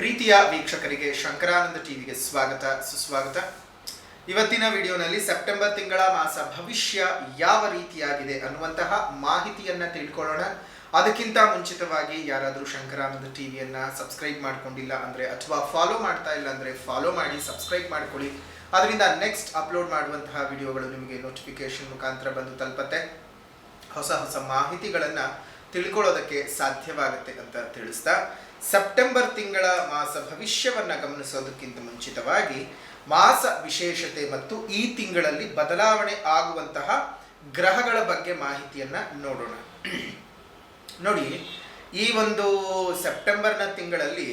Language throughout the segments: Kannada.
ಪ್ರೀತಿಯ ವೀಕ್ಷಕರಿಗೆ ಶಂಕರಾನಂದ ಟಿವಿಗೆ ಸ್ವಾಗತ ಸುಸ್ವಾಗತ. ಇವತ್ತಿನ ವಿಡಿಯೋನಲ್ಲಿ ಸೆಪ್ಟೆಂಬರ್ ತಿಂಗಳ ಮಾಸ ಭವಿಷ್ಯ ಯಾವ ರೀತಿಯಾಗಿದೆ ಅನ್ನುವಂತಹ ಮಾಹಿತಿಯನ್ನ ತಿಳ್ಕೊಳ್ಳೋಣ. ಅದಕ್ಕಿಂತ ಮುಂಚಿತವಾಗಿ ಯಾರಾದರೂ ಶಂಕರಾನಂದ ಟಿವಿಯನ್ನ ಸಬ್ಸ್ಕ್ರೈಬ್ ಮಾಡ್ಕೊಂಡಿಲ್ಲ ಅಂದ್ರೆ ಅಥವಾ ಫಾಲೋ ಮಾಡ್ತಾ ಇಲ್ಲ ಅಂದ್ರೆ ಫಾಲೋ ಮಾಡಿ, ಸಬ್ಸ್ಕ್ರೈಬ್ ಮಾಡ್ಕೊಳ್ಳಿ. ಅದರಿಂದ ನೆಕ್ಸ್ಟ್ ಅಪ್ಲೋಡ್ ಮಾಡುವಂತಹ ವಿಡಿಯೋಗಳು ನಿಮಗೆ ನೋಟಿಫಿಕೇಶನ್ ಮುಖಾಂತರ ಬಂದು ತಲುಪತ್ತೆ. ಹೊಸ ಹೊಸ ಮಾಹಿತಿಗಳನ್ನ ತಿಳ್ಕೊಳ್ಳೋದಕ್ಕೆ ಸಾಧ್ಯವಾಗುತ್ತೆ ಅಂತ ತಿಳಿಸ್ತಾ, ಸೆಪ್ಟೆಂಬರ್ ತಿಂಗಳ ಮಾಸ ಭವಿಷ್ಯವನ್ನ ಗಮನಿಸೋದಕ್ಕಿಂತ ಮುಂಚಿತವಾಗಿ ಮಾಸ ವಿಶೇಷತೆ ಮತ್ತು ಈ ತಿಂಗಳಲ್ಲಿ ಬದಲಾವಣೆ ಆಗುವಂತಹ ಗ್ರಹಗಳ ಬಗ್ಗೆ ಮಾಹಿತಿಯನ್ನ ನೋಡೋಣ. ನೋಡಿ, ಈ ಒಂದು ಸೆಪ್ಟೆಂಬರ್ನ ತಿಂಗಳಲ್ಲಿ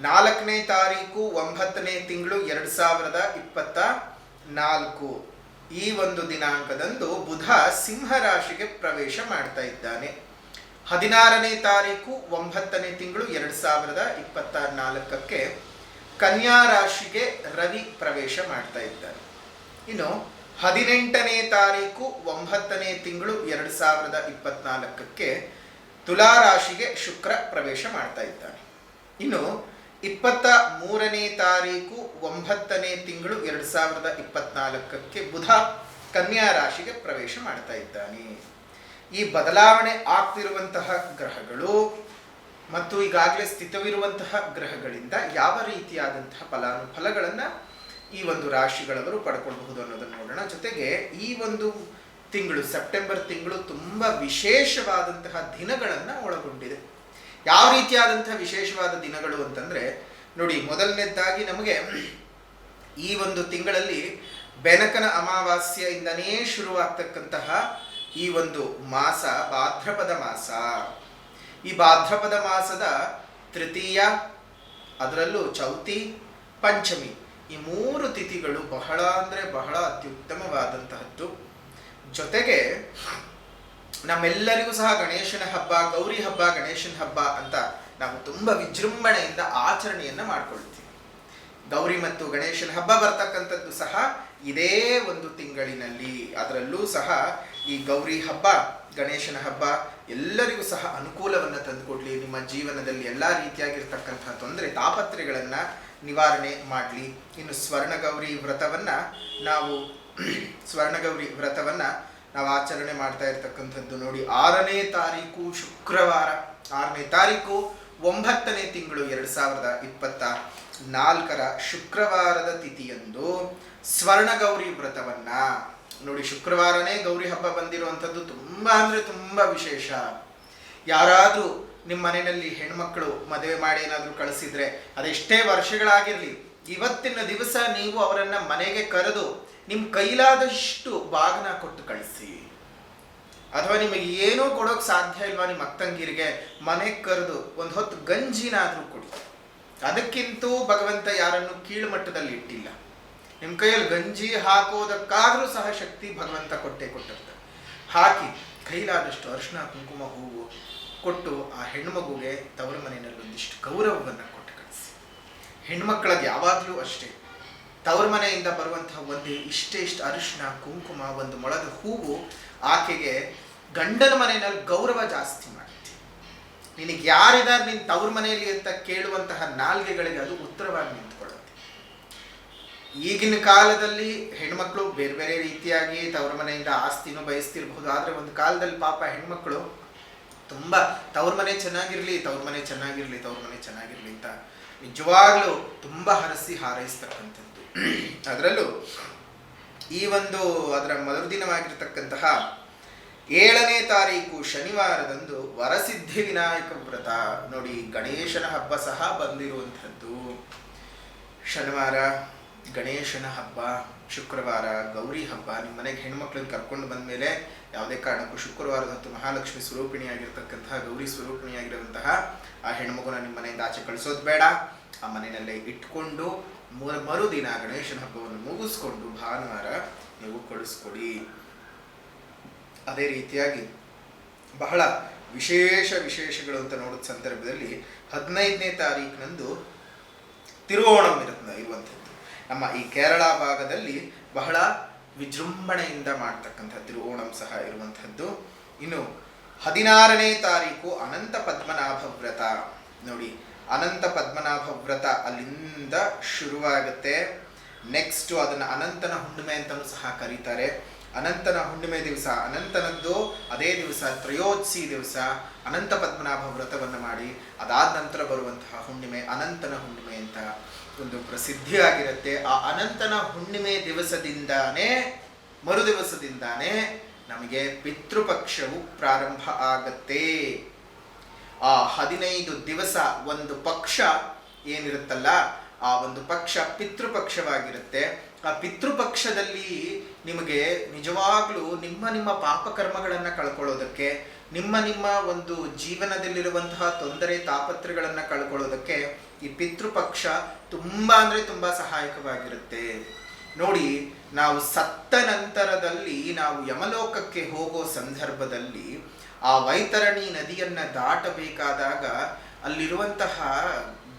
4ನೇ ತಾರೀಕು 9ನೇ ತಿಂಗಳು 2024 ಈ ಒಂದು ದಿನಾಂಕದಂದು ಬುಧ ಸಿಂಹ ರಾಶಿಗೆ ಪ್ರವೇಶ ಮಾಡ್ತಾ ಇದ್ದಾನೆ. 16ನೇ ತಾರೀಕು 9ನೇ ತಿಂಗಳು 2024 ಕನ್ಯಾ ರಾಶಿಗೆ ರವಿ ಪ್ರವೇಶ ಮಾಡ್ತಾ ಇದ್ದಾನೆ. ಇನ್ನು 18ನೇ ತಾರೀಕು 9ನೇ ತಿಂಗಳು 2024 ತುಲಾ ರಾಶಿಗೆ ಶುಕ್ರ ಪ್ರವೇಶ ಮಾಡ್ತಾ ಇದ್ದಾನೆ. ಇನ್ನು 23ನೇ ತಾರೀಕು 9ನೇ ತಿಂಗಳು 2024 ಬುಧ ಕನ್ಯಾ ರಾಶಿಗೆ ಪ್ರವೇಶ ಮಾಡ್ತಾ ಇದ್ದಾನೆ. ಈ ಬದಲಾವಣೆ ಆಗ್ತಿರುವಂತಹ ಗ್ರಹಗಳು ಮತ್ತು ಈಗಾಗಲೇ ಸ್ಥಿತವಿರುವಂತಹ ಗ್ರಹಗಳಿಂದ ಯಾವ ರೀತಿಯಾದಂತಹ ಫಲಾನುಫಲಗಳನ್ನ ಈ ಒಂದು ರಾಶಿಗಳವರು ಪಡ್ಕೊಳ್ಬಹುದು ಅನ್ನೋದನ್ನು ನೋಡೋಣ. ಜೊತೆಗೆ ಈ ಒಂದು ತಿಂಗಳು ಸೆಪ್ಟೆಂಬರ್ ತಿಂಗಳು ತುಂಬಾ ವಿಶೇಷವಾದಂತಹ ದಿನಗಳನ್ನ ಒಳಗೊಂಡಿದೆ. ಯಾವ ರೀತಿಯಾದಂತಹ ವಿಶೇಷವಾದ ದಿನಗಳು ಅಂತಂದ್ರೆ ನೋಡಿ, ಮೊದಲನೇದಾಗಿ ನಮಗೆ ಈ ಒಂದು ತಿಂಗಳಲ್ಲಿ ಬೆನಕನ ಅಮಾವಾಸ್ಯೆಯಿಂದನೇ ಶುರುವಾಗ್ತಕ್ಕಂತಹ ಈ ಒಂದು ಮಾಸ ಭಾದ್ರಪದ ಮಾಸ. ಈ ಭಾದ್ರಪದ ಮಾಸದ ತೃತೀಯ, ಅದರಲ್ಲೂ ಚೌತಿ, ಪಂಚಮಿ ಈ 3 ತಿಥಿಗಳು ಬಹಳ ಅಂದ್ರೆ ಬಹಳ ಅತ್ಯುತ್ತಮವಾದಂತಹದ್ದು. ಜೊತೆಗೆ ನಮ್ಮೆಲ್ಲರಿಗೂ ಸಹ ಗಣೇಶನ ಹಬ್ಬ, ಗೌರಿ ಹಬ್ಬ, ಗಣೇಶನ ಹಬ್ಬ ಅಂತ ನಾವು ತುಂಬಾ ವಿಜೃಂಭಣೆಯಿಂದ ಆಚರಣೆಯನ್ನ ಮಾಡ್ಕೊಳ್ತೀವಿ. ಗೌರಿ ಮತ್ತು ಗಣೇಶನ ಹಬ್ಬ ಬರ್ತಕ್ಕಂಥದ್ದು ಸಹ ಇದೇ ಒಂದು ತಿಂಗಳಿನಲ್ಲಿ. ಅದರಲ್ಲೂ ಸಹ ಈ ಗೌರಿ ಹಬ್ಬ, ಗಣೇಶನ ಹಬ್ಬ ಎಲ್ಲರಿಗೂ ಸಹ ಅನುಕೂಲವನ್ನು ತಂದುಕೊಡ್ಲಿ, ನಿಮ್ಮ ಜೀವನದಲ್ಲಿ ಎಲ್ಲ ರೀತಿಯಾಗಿರ್ತಕ್ಕಂತಹ ತೊಂದರೆ ತಾಪತ್ರೆಗಳನ್ನ ನಿವಾರಣೆ ಮಾಡಲಿ. ಇನ್ನು ಸ್ವರ್ಣಗೌರಿ ವ್ರತವನ್ನ ನಾವು ಆಚರಣೆ ಮಾಡ್ತಾ ಇರ್ತಕ್ಕಂಥದ್ದು ನೋಡಿ, 6ನೇ ತಾರೀಕು ಶುಕ್ರವಾರ, 6ನೇ ತಾರೀಕು 9ನೇ ತಿಂಗಳು 2024 ಶುಕ್ರವಾರದ ತಿಥಿಯಂದು ಸ್ವರ್ಣಗೌರಿ ವ್ರತವನ್ನ ನೋಡಿ. ಶುಕ್ರವಾರನೇ ಗೌರಿ ಹಬ್ಬ ಬಂದಿರುವಂಥದ್ದು ತುಂಬಾ ಅಂದ್ರೆ ತುಂಬಾ ವಿಶೇಷ. ಯಾರಾದ್ರೂ ನಿಮ್ಮ ಮನೆಯಲ್ಲಿ ಹೆಣ್ಮಕ್ಳು ಮದುವೆ ಮಾಡಿ ಏನಾದ್ರೂ ಕಳಿಸಿದ್ರೆ, ಅದೆಷ್ಟೇ ವರ್ಷಗಳಾಗಿರ್ಲಿ, ಇವತ್ತಿನ ದಿವಸ ನೀವು ಅವರನ್ನ ಮನೆಗೆ ಕರೆದು ನಿಮ್ ಕೈಲಾದಷ್ಟು ಬಾಗ್ನ ಕೊಟ್ಟು ಕಳಿಸಿ. ಅಥವಾ ನಿಮಗೆ ಏನೂ ಕೊಡೋಕ್ ಸಾಧ್ಯ ಇಲ್ವಾ ನಿಮ್ಮ ಅಕ್ಕಂಗಿರಿಗೆ, ಮನೆಗೆ ಕರೆದು ಒಂದು ಹೊತ್ತು ಗಂಜಿನಾದ್ರೂ ಕೊಡಿ. ಅದಕ್ಕಿಂತೂ ಭಗವಂತ ಯಾರನ್ನು ಕೀಳು ಮಟ್ಟದಲ್ಲಿ ಇಟ್ಟಿಲ್ಲ. ನಿಮ್ಮ ಕೈಯಲ್ಲಿ ಗಂಜಿ ಹಾಕೋದಕ್ಕಾದ್ರೂ ಸಹ ಶಕ್ತಿ ಭಗವಂತ ಕೊಟ್ಟಿರ್ತಾರೆ. ಹಾಕಿ ಕೈಲಾದಷ್ಟು ಅರಿಶಿನ ಕುಂಕುಮ ಹೂವು ಕೊಟ್ಟು ಆ ಹೆಣ್ಮಗುಗೆ ತವರ ಮನೆಯಲ್ಲಿ ಒಂದಿಷ್ಟು ಗೌರವವನ್ನು ಕೊಟ್ಟು ಕಳಿಸಿ. ಹೆಣ್ಮಕ್ಳದ್ದು ಯಾವಾಗಲೂ ಅಷ್ಟೇ, ತವರ ಮನೆಯಿಂದ ಬರುವಂತಹ ಇಷ್ಟೇ ಅರಿಶಿನ ಕುಂಕುಮ, ಒಂದು ಮೊಳದ ಹೂವು ಆಕೆಗೆ ಗಂಡನ ಮನೆಯಲ್ಲಿ ಗೌರವ ಜಾಸ್ತಿ ಮಾಡುತ್ತೆ. ನಿನಗೆ ಯಾರಿದ್ದಾರೆ ನಿನ್ನ ತವರ ಮನೆಯಲ್ಲಿ ಅಂತ ಕೇಳುವಂತಹ ನಾಲ್ಗೆಗಳಿಗೆ ಅದು ಉತ್ತರವಾಗಿ ನಿಂತ್ಕೊಳ್ಳುತ್ತೆ. ಈಗಿನ ಕಾಲದಲ್ಲಿ ಹೆಣ್ಮಕ್ಳು ಬೇರೆ ಬೇರೆ ರೀತಿಯಾಗಿ ತವರ ಮನೆಯಿಂದ ಆಸ್ತಿನೂ ಬಯಸ್ತಿರ್ಬಹುದು. ಆದ್ರೆ ಒಂದು ಕಾಲದಲ್ಲಿ ಪಾಪ ಹೆಣ್ಮಕ್ಳು ತುಂಬಾ ತವ್ರ ಮನೆ ಚೆನ್ನಾಗಿರ್ಲಿ ಅಂತ ನಿಜವಾಗ್ಲೂ ತುಂಬಾ ಹರಸಿ ಹಾರೈಸ್ತಕ್ಕಂಥದ್ದು. ಅದರಲ್ಲೂ ಈ ಒಂದು ಅದರ ಮರುದಿನವಾಗಿರ್ತಕ್ಕಂತಹ 7ನೇ ತಾರೀಕು ಶನಿವಾರದಂದು ವರಸಿದ್ಧಿ ವಿನಾಯಕ ವ್ರತ ನೋಡಿ, ಗಣೇಶನ ಹಬ್ಬ ಸಹ ಬಂದಿರುವಂಥದ್ದು. ಶನಿವಾರ ಗಣೇಶನ ಹಬ್ಬ, ಶುಕ್ರವಾರ ಗೌರಿ ಹಬ್ಬ. ನಿಮ್ಮ ಮನೆಗೆ ಹೆಣ್ಮಕ್ಳನ್ನ ಕರ್ಕೊಂಡು ಬಂದ ಮೇಲೆ ಯಾವುದೇ ಕಾರಣಕ್ಕೂ ಶುಕ್ರವಾರದ ಹೊತ್ತು ಮಹಾಲಕ್ಷ್ಮಿ ಸ್ವರೂಪಿಣಿಯಾಗಿರ್ತಕ್ಕಂತಹ, ಗೌರಿ ಸ್ವರೂಪಿಣಿಯಾಗಿರುವಂತಹ ಆ ಹೆಣ್ಮಗುನ ನಿಮ್ಮ ಮನೆಯಿಂದ ಆಚೆ ಕಳಿಸೋದು ಬೇಡ. ಆ ಮನೆಯಲ್ಲೇ ಇಟ್ಕೊಂಡು ಮರುದಿನ ಗಣೇಶನ ಹಬ್ಬವನ್ನು ಮುಗಿಸ್ಕೊಂಡು ಭಾನುವಾರ ನೀವು ಕಳಿಸ್ಕೊಡಿ. ಅದೇ ರೀತಿಯಾಗಿ ಬಹಳ ವಿಶೇಷಗಳು ಅಂತ ನೋಡೋ ಸಂದರ್ಭದಲ್ಲಿ 15ನೇ ತಾರೀಕಿನಂದು ತಿರುವೋಣಂ ಇರುವಂಥದ್ದು. ನಮ್ಮ ಈ ಕೇರಳ ಭಾಗದಲ್ಲಿ ಬಹಳ ವಿಜೃಂಭಣೆಯಿಂದ ಮಾಡ್ತಕ್ಕಂಥ ತಿರುವೋಣಂ ಸಹ ಇರುವಂಥದ್ದು. ಇನ್ನು 16ನೇ ತಾರೀಕು ಅನಂತ ಪದ್ಮನಾಭ ವ್ರತ ನೋಡಿ. ಅನಂತ ಪದ್ಮನಾಭ ವ್ರತ ಅಲ್ಲಿಂದ ಶುರುವಾಗುತ್ತೆ. ನೆಕ್ಸ್ಟ್ ಅದನ್ನು ಅನಂತನ ಹುಣ್ಣಿಮೆ ಅಂತಲೂ ಸಹ ಕರೀತಾರೆ. ಅನಂತನ ಹುಣ್ಣಿಮೆ ದಿವಸ, ಅನಂತನದ್ದು ಅದೇ ದಿವಸ ತ್ರಯೋದಶಿ ದಿವಸ ಅನಂತ ಪದ್ಮನಾಭ ವ್ರತವನ್ನು ಮಾಡಿ ಅದಾದ ನಂತರ ಬರುವಂತಹ ಹುಣ್ಣಿಮೆ ಅನಂತನ ಹುಣ್ಣಿಮೆ ಅಂತ ಒಂದು ಪ್ರಸಿದ್ಧಿಯಾಗಿರುತ್ತೆ. ಆ ಅನಂತನ ಹುಣ್ಣಿಮೆ ದಿವಸದಿಂದಾನೇ, ಮರುದಿವಸದಿಂದಾನೇ ನಮಗೆ ಪಿತೃಪಕ್ಷವು ಪ್ರಾರಂಭ ಆಗತ್ತೆ. ಆ 15 ದಿವಸ ಒಂದು ಪಕ್ಷ ಏನಿರುತ್ತಲ್ಲ, ಆ ಒಂದು ಪಕ್ಷ ಪಿತೃಪಕ್ಷವಾಗಿರುತ್ತೆ. ಆ ಪಿತೃಪಕ್ಷದಲ್ಲಿ ನಿಮಗೆ ನಿಜವಾಗ್ಲೂ ನಿಮ್ಮ ಪಾಪಕರ್ಮಗಳನ್ನು ಕಳ್ಕೊಳ್ಳೋದಕ್ಕೆ, ನಿಮ್ಮ ಒಂದು ಜೀವನದಲ್ಲಿರುವಂತಹ ತೊಂದರೆ ತಾಪತ್ರೆಗಳನ್ನು ಕಳ್ಕೊಳ್ಳೋದಕ್ಕೆ ಈ ಪಿತೃಪಕ್ಷ ತುಂಬಾ ಅಂದರೆ ತುಂಬ ಸಹಾಯಕವಾಗಿರುತ್ತೆ. ನೋಡಿ, ನಾವು ಸತ್ತ ನಂತರದಲ್ಲಿ ನಾವು ಯಮಲೋಕಕ್ಕೆ ಹೋಗೋ ಸಂದರ್ಭದಲ್ಲಿ ಆ ವೈತರಣಿ ನದಿಯನ್ನ ದಾಟಬೇಕಾದಾಗ ಅಲ್ಲಿರುವಂತಹ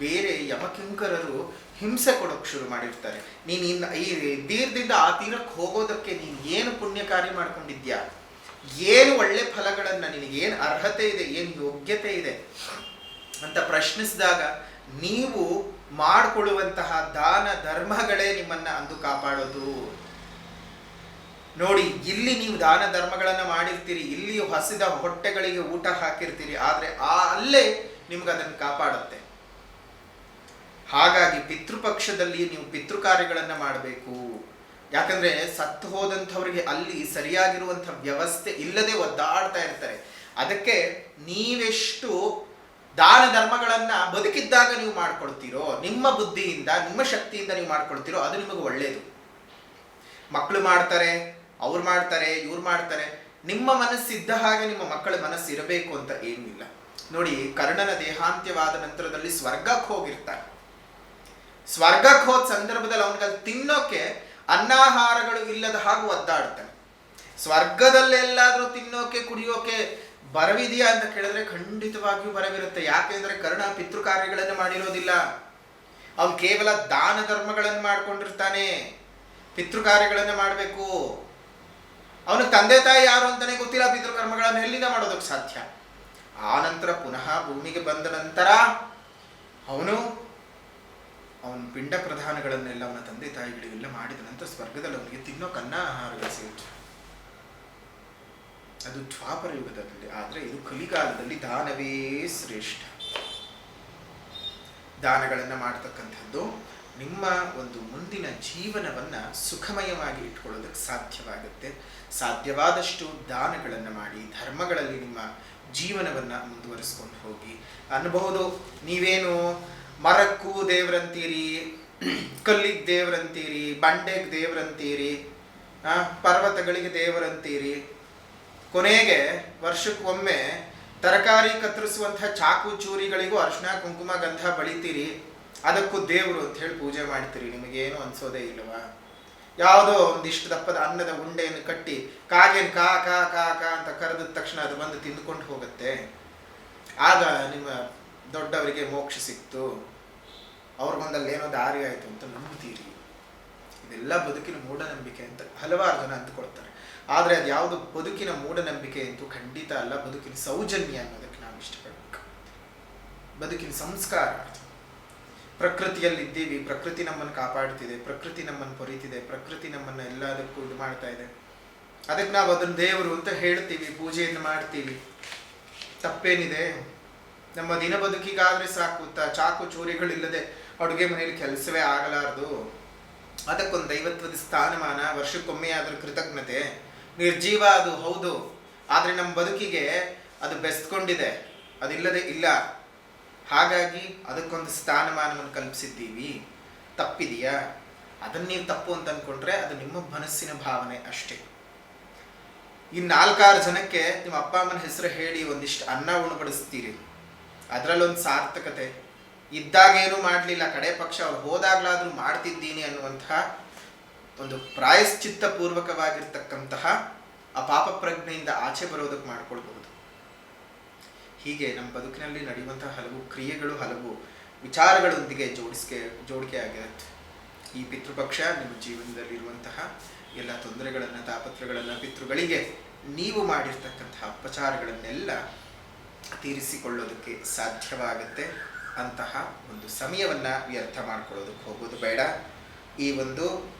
ಬೇರೆ ಯಮಕಿಂಕರರು ಹಿಂಸೆ ಕೊಡೋಕೆ ಶುರು ಮಾಡಿರ್ತಾರೆ. ನೀನು ಈ ತೀರದಿಂದ ಆ ತೀರಕ್ಕೆ ಹೋಗೋದಕ್ಕೆ ನೀನು ಏನು ಪುಣ್ಯ ಕಾರ್ಯ ಮಾಡ್ಕೊಂಡಿದ್ಯಾ, ಏನು ಒಳ್ಳೆ ಫಲಗಳನ್ನು, ನಿನಗೇನು ಅರ್ಹತೆ ಇದೆ, ಏನು ಯೋಗ್ಯತೆ ಇದೆ ಅಂತ ಪ್ರಶ್ನಿಸಿದಾಗ ನೀವು ಮಾಡಿಕೊಳ್ಳುವಂತಹ ದಾನ ಧರ್ಮಗಳೇ ನಿಮ್ಮನ್ನ ಅಂದು ಕಾಪಾಡೋದು. ನೋಡಿ, ಇಲ್ಲಿ ನೀವು ದಾನ ಧರ್ಮಗಳನ್ನು ಮಾಡಿರ್ತೀರಿ, ಇಲ್ಲಿ ಹಸಿದ ಹೊಟ್ಟೆಗಳಿಗೆ ಊಟ ಹಾಕಿರ್ತೀರಿ, ಆದರೆ ಅಲ್ಲೇ ನಿಮ್ಗೆ ಅದನ್ನು ಕಾಪಾಡುತ್ತೆ. ಹಾಗಾಗಿ ಪಿತೃಪಕ್ಷದಲ್ಲಿ ನೀವು ಪಿತೃ ಕಾರ್ಯಗಳನ್ನು ಮಾಡಬೇಕು. ಯಾಕಂದ್ರೆ ಸತ್ತು ಹೋದಂಥವ್ರಿಗೆ ಅಲ್ಲಿ ಸರಿಯಾಗಿರುವಂಥ ವ್ಯವಸ್ಥೆ ಇಲ್ಲದೆ ಒದ್ದಾಡ್ತಾ ಇರ್ತಾರೆ. ಅದಕ್ಕೆ ನೀವೆಷ್ಟು ದಾನ ಧರ್ಮಗಳನ್ನ ಬದುಕಿದ್ದಾಗ ನೀವು ಮಾಡ್ಕೊಳ್ತೀರೋ, ನಿಮ್ಮ ಬುದ್ಧಿಯಿಂದ ನಿಮ್ಮ ಶಕ್ತಿಯಿಂದ ನೀವು ಮಾಡ್ಕೊಳ್ತೀರೋ ಅದು ನಿಮಗೆ ಒಳ್ಳೆಯದು. ಮಕ್ಕಳು ಮಾಡ್ತಾರೆ, ಅವ್ರು ಮಾಡ್ತಾರೆ, ಇವ್ರು ಮಾಡ್ತಾರೆ, ನಿಮ್ಮ ಮನಸ್ಸಿದ್ದ ಹಾಗೆ ನಿಮ್ಮ ಮಕ್ಕಳ ಮನಸ್ಸು ಇರಬೇಕು ಅಂತ ಏನೂ ಇಲ್ಲ. ನೋಡಿ, ಕರ್ಣನ ದೇಹಾಂತ್ಯವಾದ ನಂತರದಲ್ಲಿ ಸ್ವರ್ಗಕ್ಕೆ ಹೋಗಿರ್ತಾರೆ. ಸ್ವರ್ಗಕ್ಕೆ ಹೋದ ಸಂದರ್ಭದಲ್ಲಿ ಅವನಿಗಲ್ಲಿ ತಿನ್ನೋಕೆ ಅನ್ನಾಹಾರಗಳು ಇಲ್ಲದ ಹಾಗೂ ಒದ್ದಾಡ್ತಾನೆ. ಸ್ವರ್ಗದಲ್ಲೆಲ್ಲಾದ್ರೂ ತಿನ್ನೋಕೆ ಕುಡಿಯೋಕೆ ಬರವಿದೆಯಾ ಅಂತ ಕೇಳಿದ್ರೆ ಖಂಡಿತವಾಗಿಯೂ ಬರವಿರುತ್ತೆ. ಯಾಕೆಂದ್ರೆ ಕರ್ಣ ಪಿತೃ ಕಾರ್ಯಗಳನ್ನು ಮಾಡಿರೋದಿಲ್ಲ, ಅವನು ಕೇವಲ ದಾನ ಧರ್ಮಗಳನ್ನು ಮಾಡ್ಕೊಂಡಿರ್ತಾನೆ. ಪಿತೃ ಕಾರ್ಯಗಳನ್ನು ಮಾಡಬೇಕು, ಅವನು ತಂದೆ ತಾಯಿ ಯಾರು ಅಂತಾನೆ ಗೊತ್ತಿಲ್ಲ, ಪಿತೃ ಕರ್ಮಗಳನ್ನು ಎಲ್ಲಿಂದ ಮಾಡೋದಕ್ಕೆ ಸಾಧ್ಯ? ಆ ನಂತರ ಪುನಃ ಭೂಮಿಗೆ ಬಂದ ನಂತರ ಅವನು ಪಿಂಡ ಪ್ರಧಾನಗಳನ್ನೆಲ್ಲ ಅವನ ತಂದೆ ತಾಯಿಗಳಿಗೆಲ್ಲ ಮಾಡಿದ ನಂತರ ಸ್ವರ್ಗದಲ್ಲಿ ಅವನಿಗೆ ತಿನ್ನೋಕೆ ಅನ್ನಾಹಾರಗಳು ಸಿಗುತ್ತೆ. ಅದು ದ್ವಾಪರ ಯುಗದಲ್ಲಿ. ಆದರೆ ಇದು ಕಲಿಕಾಲದಲ್ಲಿ ದಾನವೇ ಶ್ರೇಷ್ಠ. ದಾನಗಳನ್ನು ಮಾಡತಕ್ಕಂಥದ್ದು ನಿಮ್ಮ ಒಂದು ಮುಂದಿನ ಜೀವನವನ್ನು ಸುಖಮಯವಾಗಿ ಇಟ್ಕೊಳ್ಳೋದಕ್ಕೆ ಸಾಧ್ಯವಾಗುತ್ತೆ. ಸಾಧ್ಯವಾದಷ್ಟು ದಾನಗಳನ್ನು ಮಾಡಿ ಧರ್ಮಗಳಲ್ಲಿ ನಿಮ್ಮ ಜೀವನವನ್ನು ಮುಂದುವರಿಸ್ಕೊಂಡು ಹೋಗಿ. ಅನ್ನಬಹುದು, ನೀವೇನು ಮರಕ್ಕೂ ದೇವ್ರಂತೀರಿ, ಕಲ್ಲಿಗೆ ದೇವ್ರಂತೀರಿ, ಬಂಡೆಗೆ ದೇವ್ರಂತೀರಿ, ಪರ್ವತಗಳಿಗೆ ದೇವರಂತೀರಿ, ಕೊನೆಗೆ ವರ್ಷಕ್ಕೊಮ್ಮೆ ತರಕಾರಿ ಕತ್ತರಿಸುವಂತಹ ಚಾಕು ಚೂರಿಗಳಿಗೂ ಅರ್ಶಿನ ಕುಂಕುಮ ಗಂಧ ಬಳಿತೀರಿ, ಅದಕ್ಕೂ ದೇವರು ಅಂತ ಹೇಳಿ ಪೂಜೆ ಮಾಡ್ತೀರಿ. ನಿಮಗೇನು ಅನ್ಸೋದೇ ಇಲ್ವಾ? ಯಾವುದೋ ಒಂದಿಷ್ಟು ದಪ್ಪದ ಅನ್ನದ ಉಂಡೆಯನ್ನು ಕಟ್ಟಿ ಕಾಗೇನು ಕಾ ಕಾ ಕಾ ಕಾ ಅಂತ ಕರೆದ ತಕ್ಷಣ ಅದು ಬಂದು ತಿಂದುಕೊಂಡು ಹೋಗುತ್ತೆ. ಆಗ ನಿಮ್ಮ ದೊಡ್ಡವರಿಗೆ ಮೋಕ್ಷ ಸಿಕ್ತು, ಅವ್ರಿಗೊಂದಲ್ಲಿ ಏನೋ ದಾರಿ ಆಯಿತು ಅಂತ ನಂಬ್ತೀರಿ. ಇದೆಲ್ಲ ಬದುಕಿನ ಮೂಢನಂಬಿಕೆ ಅಂತ ಹಲವಾರು ಜನ ಅಂದ್ಕೊಳ್ತಾರೆ. ಆದರೆ ಅದು ಯಾವುದು ಬದುಕಿನ ಮೂಢನಂಬಿಕೆ ಅಂತೂ ಖಂಡಿತ ಅಲ್ಲ. ಬದುಕಿನ ಸೌಜನ್ಯ ಅನ್ನೋದಕ್ಕೆ ನಾವು ಇಷ್ಟಪಡಬೇಕು. ಬದುಕಿನ ಸಂಸ್ಕಾರ. ಪ್ರಕೃತಿಯಲ್ಲಿದ್ದೀವಿ, ಪ್ರಕೃತಿ ನಮ್ಮನ್ನು ಕಾಪಾಡ್ತಿದೆ, ಪ್ರಕೃತಿ ನಮ್ಮನ್ನು ಪೊರೀತಿದೆ, ಪ್ರಕೃತಿ ನಮ್ಮನ್ನು ಎಲ್ಲದಕ್ಕೂ ಇದು ಮಾಡ್ತಾ ಇದೆ. ಅದಕ್ಕೆ ನಾವು ಅದನ್ನು ದೇವರು ಅಂತ ಹೇಳ್ತೀವಿ, ಪೂಜೆಯನ್ನು ಮಾಡ್ತೀವಿ. ತಪ್ಪೇನಿದೆ? ನಮ್ಮ ದಿನ ಬದುಕಿಗಾದರೆ ಸಾಕು. ಚಾಕು ಚೂರಿಗಳಿಲ್ಲದೆ ಅಡುಗೆ ಮನೆಯಲ್ಲಿ ಕೆಲಸವೇ ಆಗಲಾರದು. ಅದಕ್ಕೊಂದು ದೈವತ್ವದ ಸ್ಥಾನಮಾನ, ವರ್ಷಕ್ಕೊಮ್ಮೆ ಅದರ ಕೃತಜ್ಞತೆ. ನಿರ್ಜೀವ ಅದು ಹೌದು, ಆದರೆ ನಮ್ಮ ಬದುಕಿಗೆ ಅದು ಬೆಸ್ಕೊಂಡಿದೆ, ಅದಿಲ್ಲದೆ ಇಲ್ಲ. ಹಾಗಾಗಿ ಅದಕ್ಕೊಂದು ಸ್ಥಾನಮಾನವನ್ನು ಕಲ್ಪಿಸಿದ್ದೀವಿ. ತಪ್ಪಿದೆಯಾ? ಅದನ್ನು ನೀವು ತಪ್ಪು ಅಂತ ಅಂದ್ಕೊಂಡ್ರೆ ಅದು ನಿಮ್ಮ ಮನಸ್ಸಿನ ಭಾವನೆ ಅಷ್ಟೇ. ಈ 4-6 ಜನಕ್ಕೆ ನಿಮ್ಮ ಅಪ್ಪ ಅಮ್ಮನ ಹೆಸರು ಹೇಳಿ ಒಂದಿಷ್ಟು ಅನ್ನ ಉಣಬಡಿಸ್ತೀರಿ, ಅದರಲ್ಲೊಂದು ಸಾರ್ಥಕತೆ. ಇದ್ದಾಗ ಏನೂ ಮಾಡಲಿಲ್ಲ, ಕಡೆ ಪಕ್ಷ ಅವ್ರು ಹೋದಾಗ್ಲಾದ್ರೂ ಮಾಡ್ತಿದ್ದೀನಿ ಅನ್ನುವಂತಹ ಒಂದು ಪ್ರಾಯಶ್ಚಿತ್ತ ಪೂರ್ವಕವಾಗಿರ್ತಕ್ಕಂತಹ ಆ ಪಾಪ ಪ್ರಜ್ಞೆಯಿಂದ ಆಚೆ ಬರೋದಕ್ಕೆ ಮಾಡ್ಕೊಳ್ಬಹುದು. ಹೀಗೆ ನಮ್ಮ ಬದುಕಿನಲ್ಲಿ ನಡೆಯುವಂತಹ ಹಲವು ಕ್ರಿಯೆಗಳು, ಹಲವು ವಿಚಾರಗಳೊಂದಿಗೆ ಜೋಡಿಕೆ ಆಗಿರುತ್ತೆ. ಈ ಪಿತೃಪಕ್ಷ ನಿಮ್ಮ ಜೀವನದಲ್ಲಿರುವಂತಹ ಎಲ್ಲ ತೊಂದರೆಗಳನ್ನು, ತಾಪತ್ರಗಳನ್ನು, ಪಿತೃಗಳಿಗೆ ನೀವು ಮಾಡಿರ್ತಕ್ಕಂತಹ ಅಪಚಾರಗಳನ್ನೆಲ್ಲ ತೀರಿಸಿಕೊಳ್ಳೋದಕ್ಕೆ ಸಾಧ್ಯವಾಗುತ್ತೆ. ಅಂತಹ ಒಂದು ಸಮಯವನ್ನು ವ್ಯರ್ಥ ಮಾಡ್ಕೊಳ್ಳೋದಕ್ಕೆ ಹೋಗೋದು ಬೇಡ. ಈ ಒಂದು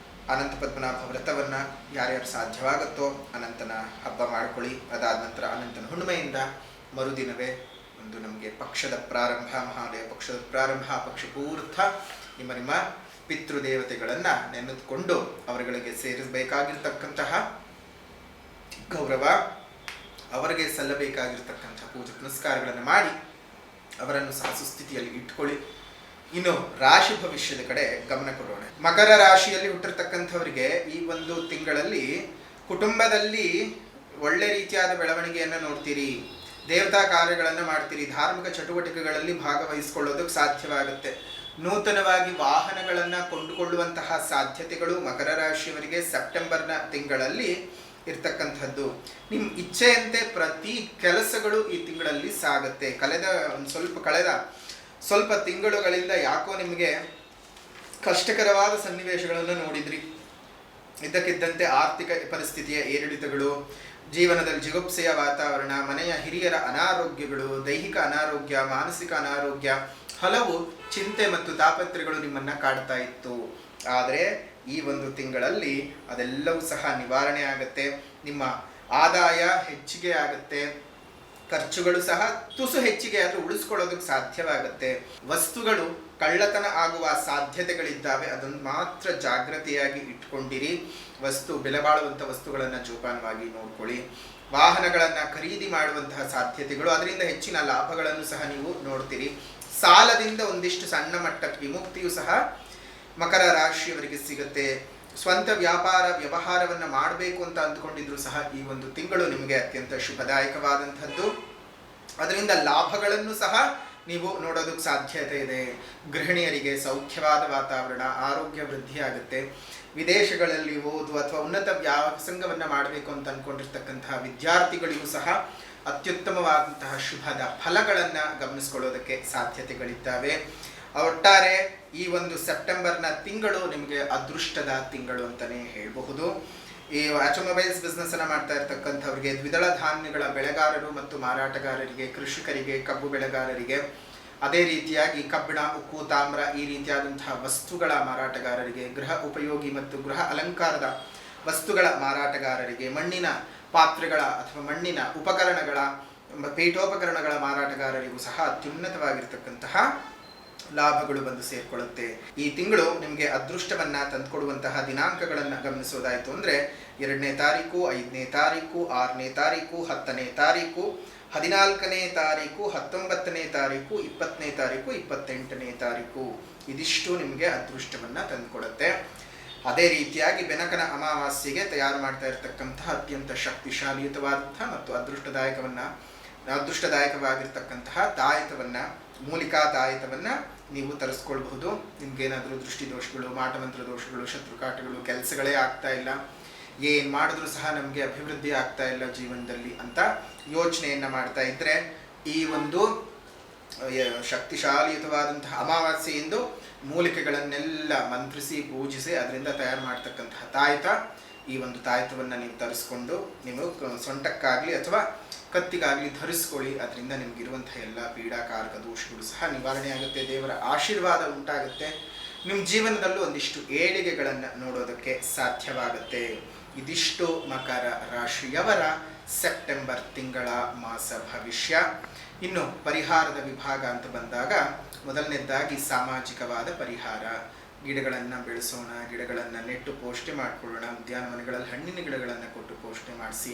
ಅನಂತ ಪದ್ಮನಾಭ ವ್ರತವನ್ನು ಯಾರ್ಯಾರು ಸಾಧ್ಯವಾಗುತ್ತೋ ಅನಂತನ ಹಬ್ಬ ಮಾಡ್ಕೊಳ್ಳಿ. ಅದಾದ ನಂತರ ಅನಂತನ ಹುಣ್ಣಿಮೆಯಿಂದ ಮರುದಿನವೇ ಒಂದು ನಮಗೆ ಪಕ್ಷದ ಪ್ರಾರಂಭ, ಮಹಾಲಯ ಪಕ್ಷದ ಪ್ರಾರಂಭ. ಪಕ್ಷ ಪೂರ್ತ ನಿಮ್ಮ ನಿಮ್ಮ ಪಿತೃದೇವತೆಗಳನ್ನು ನೆನೆದುಕೊಂಡು ಅವರುಗಳಿಗೆ ಸೇರಿಸಬೇಕಾಗಿರ್ತಕ್ಕಂತಹ ಗೌರವ, ಅವರಿಗೆ ಸಲ್ಲಬೇಕಾಗಿರ್ತಕ್ಕಂಥ ಪೂಜೆ ಪುನಸ್ಕಾರಗಳನ್ನು ಮಾಡಿ ಅವರನ್ನು ಸಹ ಸುಸ್ಥಿತಿಯಲ್ಲಿ ಇಟ್ಕೊಳ್ಳಿ. ಇನ್ನು ರಾಶಿ ಭವಿಷ್ಯದ ಕಡೆ ಗಮನ ಕೊಡೋಣ. ಮಕರ ರಾಶಿಯಲ್ಲಿ ಹುಟ್ಟಿರ್ತಕ್ಕಂಥವರಿಗೆ ಈ ಒಂದು ತಿಂಗಳಲ್ಲಿ ಕುಟುಂಬದಲ್ಲಿ ಒಳ್ಳೆ ರೀತಿಯಾದ ಬೆಳವಣಿಗೆಯನ್ನು ನೋಡ್ತೀರಿ, ದೇವತಾ ಕಾರ್ಯಗಳನ್ನು ಮಾಡ್ತೀರಿ, ಧಾರ್ಮಿಕ ಚಟುವಟಿಕೆಗಳಲ್ಲಿ ಭಾಗವಹಿಸಿಕೊಳ್ಳೋದಕ್ಕೆ ಸಾಧ್ಯವಾಗುತ್ತೆ. ನೂತನವಾಗಿ ವಾಹನಗಳನ್ನು ಕೊಂಡುಕೊಳ್ಳುವಂತಹ ಸಾಧ್ಯತೆಗಳು ಮಕರ ರಾಶಿಯವರಿಗೆ ಸೆಪ್ಟೆಂಬರ್ನ ತಿಂಗಳಲ್ಲಿ ಇರ್ತಕ್ಕಂಥದ್ದು. ನಿಮ್ಮ ಇಚ್ಛೆಯಂತೆ ಪ್ರತಿ ಕೆಲಸಗಳು ಈ ತಿಂಗಳಲ್ಲಿ ಸಾಗುತ್ತೆ. ಕಳೆದ ಸ್ವಲ್ಪ ತಿಂಗಳುಗಳಿಂದ ಯಾಕೋ ನಿಮಗೆ ಕಷ್ಟಕರವಾದ ಸನ್ನಿವೇಶಗಳನ್ನು ನೋಡಿದ್ರಿ. ಇದ್ದಕ್ಕಿದ್ದಂತೆ ಆರ್ಥಿಕ ಪರಿಸ್ಥಿತಿಯ ಏರಿಳಿತಗಳು, ಜೀವನದಲ್ಲಿ ಜಿಗುಪ್ಸೆಯ ವಾತಾವರಣ, ಮನೆಯ ಹಿರಿಯರ ಅನಾರೋಗ್ಯಗಳು, ದೈಹಿಕ ಅನಾರೋಗ್ಯ, ಮಾನಸಿಕ ಅನಾರೋಗ್ಯ, ಹಲವು ಚಿಂತೆ ಮತ್ತು ತಾಪತ್ರೆಗಳು ನಿಮ್ಮನ್ನು ಕಾಡ್ತಾ ಇತ್ತು. ಆದರೆ ಈ ಒಂದು ತಿಂಗಳಲ್ಲಿ ಅದೆಲ್ಲವೂ ಸಹ ನಿವಾರಣೆ ಆಗುತ್ತೆ. ನಿಮ್ಮ ಆದಾಯ ಹೆಚ್ಚಿಗೆ ಆಗುತ್ತೆ, ಖರ್ಚುಗಳು ಸಹ ತುಸು ಹೆಚ್ಚಿಗೆ ಆದರೂ ಉಳಿಸ್ಕೊಳ್ಳೋದಕ್ಕೆ ಸಾಧ್ಯವಾಗುತ್ತೆ. ವಸ್ತುಗಳು ಕಳ್ಳತನ ಆಗುವ ಸಾಧ್ಯತೆಗಳಿದ್ದಾವೆ, ಅದನ್ನು ಮಾತ್ರ ಜಾಗ್ರತೆಯಾಗಿ ಇಟ್ಕೊಂಡಿರಿ. ಬೆಲೆ ಬಾಳುವಂಥ ವಸ್ತುಗಳನ್ನು ಜೋಪಾನವಾಗಿ ನೋಡ್ಕೊಳ್ಳಿ. ವಾಹನಗಳನ್ನು ಖರೀದಿ ಮಾಡುವಂತಹ ಸಾಧ್ಯತೆಗಳು, ಅದರಿಂದ ಹೆಚ್ಚಿನ ಲಾಭಗಳನ್ನು ಸಹ ನೀವು ನೋಡ್ತೀರಿ. ಸಾಲದಿಂದ ಒಂದಿಷ್ಟು ಸಣ್ಣ ಮಟ್ಟಕ್ಕೆ ವಿಮುಕ್ತಿಯು ಸಹ ಮಕರ ರಾಶಿಯವರಿಗೆ ಸಿಗುತ್ತೆ. ಸ್ವಂತ ವ್ಯವಹಾರವನ್ನು ಮಾಡಬೇಕು ಅಂತ ಅಂದ್ಕೊಂಡಿದ್ರು ಸಹ ಈ ಒಂದು ತಿಂಗಳು ನಿಮಗೆ ಅತ್ಯಂತ ಶುಭದಾಯಕವಾದಂಥದ್ದು. ಅದರಿಂದ ಲಾಭಗಳನ್ನು ಸಹ ನೀವು ನೋಡೋದಕ್ಕೆ ಸಾಧ್ಯತೆ ಇದೆ. ಗೃಹಿಣಿಯರಿಗೆ ಸೌಖ್ಯವಾದ ವಾತಾವರಣ, ಆರೋಗ್ಯ ವೃದ್ಧಿಯಾಗುತ್ತೆ. ವಿದೇಶಗಳಲ್ಲಿ ಓದು ಅಥವಾ ಉನ್ನತ ವ್ಯಾಸಂಗವನ್ನು ಮಾಡಬೇಕು ಅಂತ ಅಂದ್ಕೊಂಡಿರ್ತಕ್ಕಂತಹ ವಿದ್ಯಾರ್ಥಿಗಳಿಗೂ ಸಹ ಅತ್ಯುತ್ತಮವಾದಂತಹ ಶುಭದ ಫಲಗಳನ್ನು ಗಮನಿಸ್ಕೊಳ್ಳೋದಕ್ಕೆ ಸಾಧ್ಯತೆಗಳಿದ್ದಾವೆ. ಒಟ್ಟಾರೆ ಈ ಒಂದು ಸೆಪ್ಟೆಂಬರ್ನ ತಿಂಗಳು ನಿಮಗೆ ಅದೃಷ್ಟದ ತಿಂಗಳು ಅಂತಲೇ ಹೇಳಬಹುದು. ಈ ಆಟೋಮೊಬೈಲ್ಸ್ ಬಿಸ್ನೆಸ್ ಅನ್ನು ಮಾಡ್ತಾ ಇರ್ತಕ್ಕಂಥವ್ರಿಗೆ, ದ್ವಿದಳ ಧಾನ್ಯಗಳ ಬೆಳೆಗಾರರು ಮತ್ತು ಮಾರಾಟಗಾರರಿಗೆ, ಕೃಷಿಕರಿಗೆ, ಕಬ್ಬು ಬೆಳೆಗಾರರಿಗೆ, ಅದೇ ರೀತಿಯಾಗಿ ಕಬ್ಬಿಣ, ಉಕ್ಕು, ತಾಮ್ರ ಈ ರೀತಿಯಾದಂತಹ ವಸ್ತುಗಳ ಮಾರಾಟಗಾರರಿಗೆ, ಗೃಹ ಉಪಯೋಗಿ ಮತ್ತು ಗೃಹ ಅಲಂಕಾರದ ವಸ್ತುಗಳ ಮಾರಾಟಗಾರರಿಗೆ, ಮಣ್ಣಿನ ಪಾತ್ರೆಗಳ ಅಥವಾ ಮಣ್ಣಿನ ಉಪಕರಣಗಳ ಪೀಠೋಪಕರಣಗಳ ಮಾರಾಟಗಾರರಿಗೂ ಸಹ ಅತ್ಯುನ್ನತವಾಗಿರ್ತಕ್ಕಂತಹ ಲಾಭಗಳು ಬಂದು ಸೇರಿಕೊಳ್ಳುತ್ತೆ. ಈ ತಿಂಗಳು ನಿಮಗೆ ಅದೃಷ್ಟವನ್ನು ತಂದುಕೊಡುವಂತಹ ದಿನಾಂಕಗಳನ್ನು ಗಮನಿಸೋದಾಯಿತು ಅಂದರೆ 2ನೇ ತಾರೀಕು, 5ನೇ ತಾರೀಕು, 6ನೇ ತಾರೀಕು, 10ನೇ ತಾರೀಕು, 14ನೇ ತಾರೀಕು, 19ನೇ ತಾರೀಕು, 20ನೇ ತಾರೀಕು, 28ನೇ ತಾರೀಕು ಇದಿಷ್ಟು ನಿಮಗೆ ಅದೃಷ್ಟವನ್ನು ತಂದುಕೊಡುತ್ತೆ. ಅದೇ ರೀತಿಯಾಗಿ ಬೆನಕನ ಅಮಾವಾಸ್ಯೆಗೆ ತಯಾರು ಮಾಡ್ತಾ ಇರತಕ್ಕಂತಹ ಅತ್ಯಂತ ಶಕ್ತಿಶಾಲಿಯುತವಾದಂತಹ ಮತ್ತು ಅದೃಷ್ಟದಾಯಕವಾಗಿರ್ತಕ್ಕಂತಹ ತಾಯತವನ್ನು, ಮೂಲಿಕಾ ತಾಯತವನ್ನು ನೀವು ತರಿಸ್ಕೊಳ್ಬಹುದು. ನಿಮ್ಗೇನಾದರೂ ದೃಷ್ಟಿ ದೋಷಗಳು, ಮಾಟಮಂತ್ರ ದೋಷಗಳು, ಶತ್ರುಕಾಟಗಳು, ಕೆಲಸಗಳೇ ಆಗ್ತಾ ಇಲ್ಲ, ಏನು ಮಾಡಿದ್ರೂ ಸಹ ನಮಗೆ ಅಭಿವೃದ್ಧಿ ಆಗ್ತಾ ಇಲ್ಲ ಜೀವನದಲ್ಲಿ ಅಂತ ಯೋಚನೆಯನ್ನು ಮಾಡ್ತಾ ಇದ್ದರೆ ಈ ಒಂದು ಶಕ್ತಿಶಾಲಿಯುತವಾದಂತಹ ಅಮಾವಾಸ್ಯೆಯಿಂದ ಮೂಲಿಕೆಗಳನ್ನೆಲ್ಲ ಮಂತ್ರಿಸಿ ಪೂಜಿಸಿ ಅದರಿಂದ ತಯಾರು ಮಾಡ್ತಕ್ಕಂತಹ ತಾಯತ, ಈ ಒಂದು ತಾಯತವನ್ನು ನೀವು ತರಿಸ್ಕೊಂಡು ನೀವು ಸೊಂಟಕ್ಕಾಗಲಿ ಅಥವಾ ಕತ್ತಿಗಾಗಲಿ ಧರಿಸ್ಕೊಳ್ಳಿ. ಅದರಿಂದ ನಿಮಗಿರುವಂತಹ ಎಲ್ಲ ಪೀಡಾಕಾರಕ ದೋಷಗಳು ಸಹ ನಿವಾರಣೆ ಆಗುತ್ತೆ. ದೇವರ ಆಶೀರ್ವಾದ ಉಂಟಾಗುತ್ತೆ. ನಿಮ್ಮ ಜೀವನದಲ್ಲೂ ಒಂದಿಷ್ಟು ಏಳಿಗೆಗಳನ್ನು ನೋಡೋದಕ್ಕೆ ಸಾಧ್ಯವಾಗುತ್ತೆ. ಇದಿಷ್ಟು ಮಕರ ರಾಶಿಯವರ ಸೆಪ್ಟೆಂಬರ್ ತಿಂಗಳ ಮಾಸ ಭವಿಷ್ಯ. ಇನ್ನು ಪರಿಹಾರದ ವಿಭಾಗ ಅಂತ ಬಂದಾಗ ಮೊದಲನೇದಾಗಿ ಸಾಮಾಜಿಕವಾದ ಪರಿಹಾರ. ಗಿಡಗಳನ್ನು ಬೆಳೆಸೋಣ, ಗಿಡಗಳನ್ನು ನೆಟ್ಟು ಪೋಷಣೆ ಮಾಡಿಕೊಳ್ಳೋಣ. ಉದ್ಯಾನವನಗಳಲ್ಲಿ ಹಣ್ಣಿನ ಗಿಡಗಳನ್ನು ಕೊಟ್ಟು ಪೋಷಣೆ ಮಾಡಿಸಿ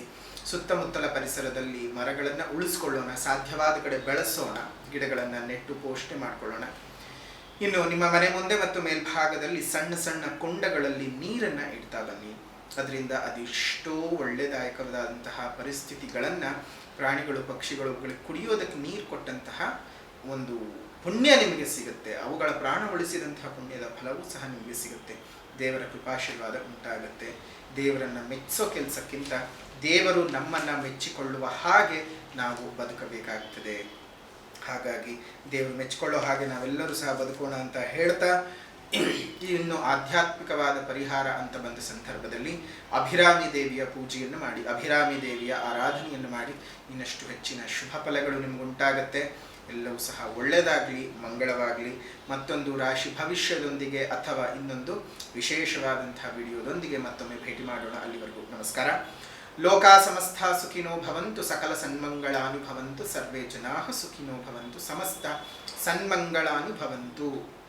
ಸುತ್ತಮುತ್ತಲ ಪರಿಸರದಲ್ಲಿ ಮರಗಳನ್ನು ಉಳಿಸ್ಕೊಳ್ಳೋಣ, ಸಾಧ್ಯವಾದ ಕಡೆ ಬೆಳೆಸೋಣ, ಗಿಡಗಳನ್ನು ನೆಟ್ಟು ಪೋಷಣೆ ಮಾಡಿಕೊಳ್ಳೋಣ. ಇನ್ನು ನಿಮ್ಮ ಮನೆ ಮುಂದೆ ಮತ್ತು ಮೇಲ್ಭಾಗದಲ್ಲಿ ಸಣ್ಣ ಸಣ್ಣ ಕೊಂಡಗಳಲ್ಲಿ ನೀರನ್ನು ಇಡ್ತಾ ಬನ್ನಿ. ಅದರಿಂದ ಅದೆಷ್ಟೋ ಒಳ್ಳೆಯದಾಯಕವಾದಂತಹ ಪರಿಸ್ಥಿತಿಗಳನ್ನು ಪ್ರಾಣಿಗಳು, ಪಕ್ಷಿಗಳು ಕುಡಿಯೋದಕ್ಕೆ ನೀರು ಕೊಟ್ಟಂತಹ ಒಂದು ಪುಣ್ಯ ನಿಮಗೆ ಸಿಗುತ್ತೆ. ಅವುಗಳ ಪ್ರಾಣ ಉಳಿಸಿದಂತಹ ಪುಣ್ಯದ ಫಲವೂ ಸಹ ನಿಮಗೆ ಸಿಗುತ್ತೆ. ದೇವರ ಕೃಪಾಶೀರ್ವಾದ ಉಂಟಾಗುತ್ತೆ. ದೇವರನ್ನು ಮೆಚ್ಚಿಸೋ ಕೆಲಸಕ್ಕಿಂತ ದೇವರು ನಮ್ಮನ್ನು ಮೆಚ್ಚಿಕೊಳ್ಳುವ ಹಾಗೆ ನಾವು ಬದುಕಬೇಕಾಗ್ತದೆ. ಹಾಗಾಗಿ ದೇವರು ಮೆಚ್ಚಿಕೊಳ್ಳೋ ಹಾಗೆ ನಾವೆಲ್ಲರೂ ಸಹ ಬದುಕೋಣ ಅಂತ ಹೇಳ್ತಾ, ಇನ್ನು ಆಧ್ಯಾತ್ಮಿಕವಾದ ಪರಿಹಾರ ಅಂತ ಬಂದ ಸಂದರ್ಭದಲ್ಲಿ ಅಭಿರಾಮಿ ದೇವಿಯ ಪೂಜೆಯನ್ನು ಮಾಡಿ, ಅಭಿರಾಮಿ ದೇವಿಯ ಆರಾಧನೆಯನ್ನು ಮಾಡಿ ಇನ್ನಷ್ಟು ಹೆಚ್ಚಿನ ಶುಭ ಫಲಗಳು ನಿಮಗುಂಟಾಗತ್ತೆ. ಎಲ್ಲವೂ ಸಹ ಒಳ್ಳೆಯದಾಗಲಿ, ಮಂಗಳವಾಗಲಿ. ಮತ್ತೊಂದು ರಾಶಿ ಭವಿಷ್ಯದೊಂದಿಗೆ ಅಥವಾ ಇನ್ನೊಂದು ವಿಶೇಷವಾದಂತಹ ವಿಡಿಯೋದೊಂದಿಗೆ ಮತ್ತೊಮ್ಮೆ ಭೇಟಿ ಮಾಡೋಣ. ಅಲ್ಲಿವರೆಗೂ ನಮಸ್ಕಾರ. ಲೋಕಾ ಸಮಸ್ತ ಸುಖಿನೋ ಭವಂತು, ಸಕಲ ಸನ್ಮಂಗಳಾನಿ ಭವಂತು, ಸರ್ವೇ ಜನಾಃ ಸುಖಿನೋ ಭವಂತು, ಸಮಸ್ತ ಸನ್ಮಂಗಳಾನಿ ಭವಂತು.